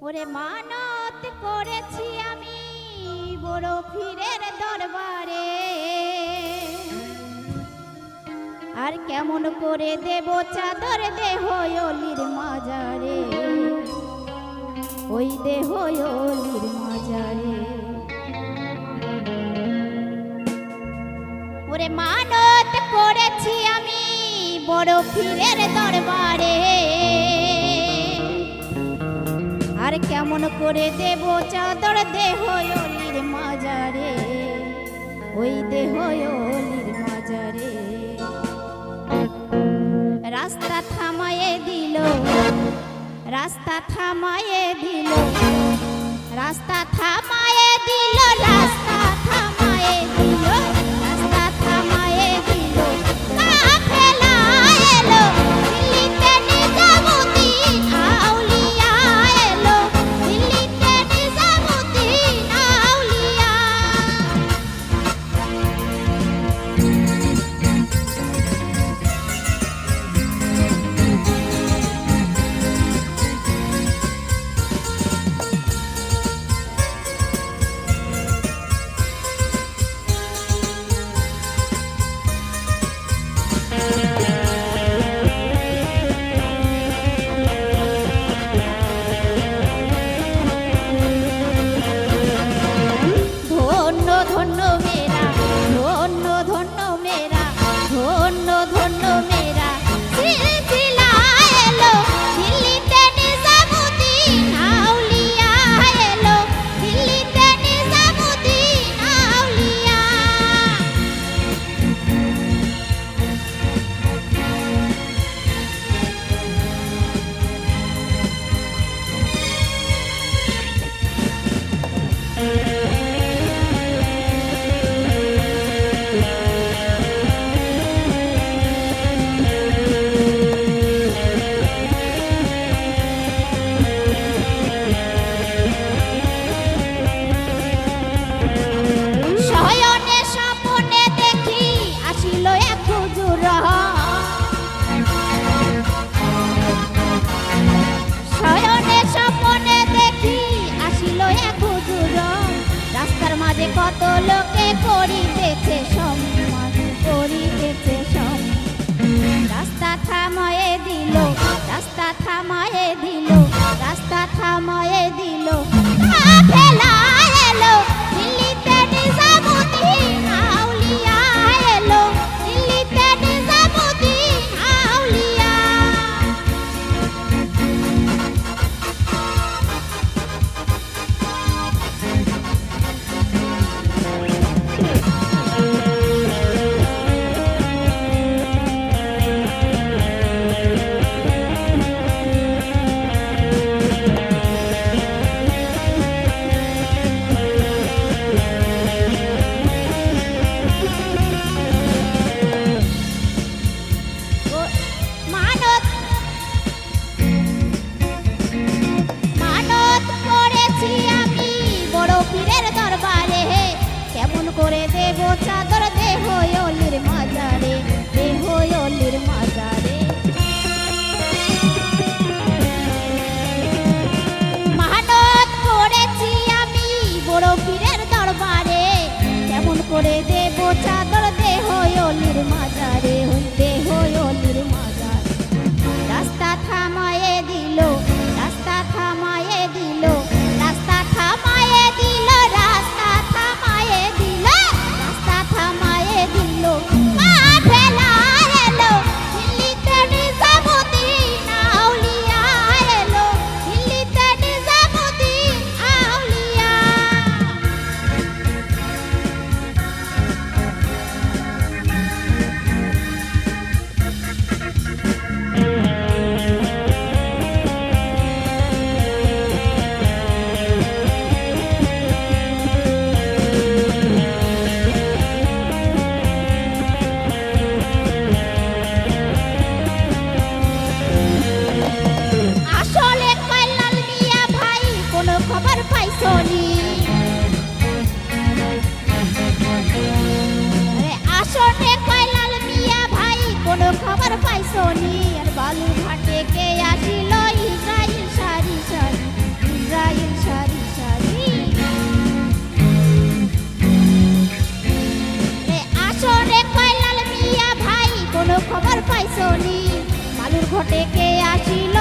ওরে মানত করেছি আমি বড় পীরের দরবারে, আর কেমন করে দেব চাদর দেহ অলির মাজারে, ওই দেহ অলির মাজারে। ওরে মানত করেছি আমি বড় পীরের দরবারে, আর কেমন করে দেব চাদর দেহ অলির মাজারে, ওই দেহ অলির মাজারে। রাস্তা থামায়ে দিল, রাস্তা থামায়ে দিল, রাস্তা থামায়ে দিল, রাস্তা থামায়ে দিল, রাস্তা থামায়ে দিল। কাফেলা এলো দিল্লিতে নিজামুদ্দিন আউলিয়া এলো, দিল্লিতে নিজামুদ্দিন আউলিয়া। ধন্য ধন্য মেরা, ধন্য ধন্য মেরা, ধন্য ধন্য মেরা সিলসিলা এলো, দিল্লিতে নিজামুদ্দিন আউলিয়া এলো, দিল্লিতে নিজামুদ্দিন আউলিয়া। শয়নে স্বপ্নে দেখি আসিল এক হুজুর, শয়নে স্বপ্নে দেখি আসিল এক হুজুর। রাস্তার মাঝে কত লোকে করিতেছে সম্মান, করিতেছে সম্মান। রাস্তা থামায়ে দিল, রাস্তা থামায়ে দিল, রাস্তা থামায়ে দিল। কাফেলা এলো দিল্লিতে নিজামুদ্দিন আউলিয়া এলো, দিল্লিতে নিজামুদ্দিন আউলিয়া। মানত মানত করেছি আমি বড় পীরের দরবারে, কেমন করে দেব চাদর দেহ অলির মাজারে, দেহ অলির মাজারে। মানত করেছি আমি বড় পীরের দরবারে, কেমন করে দেব চাদর দেহ অলির মাজারে, ওই দেহ অলির মাজারে। রাস্তা থামায়ে দিল, রাস্তা থামায়ে দিল, রাস্তা থামায়ে দিল, রাস্তা থামায়ে দিল, রাস্তা থামায়ে দিল। কাফেলা এলো দিল্লিতে নিজামুদ্দিন আউলিয়া এলো, দিল্লিতে নিজামুদ্দিন আউলিয়া। আসলে কয়লাল মিয়া ভাই কোনো খবর পাইছনি? আসলে কয়লাল মিয়া ভাই কোনো খবর পাইছনি? আর বালু ঘাটে কে আসিল ইসরাইল সারি সারি, দুর্ঘটে কে আসিল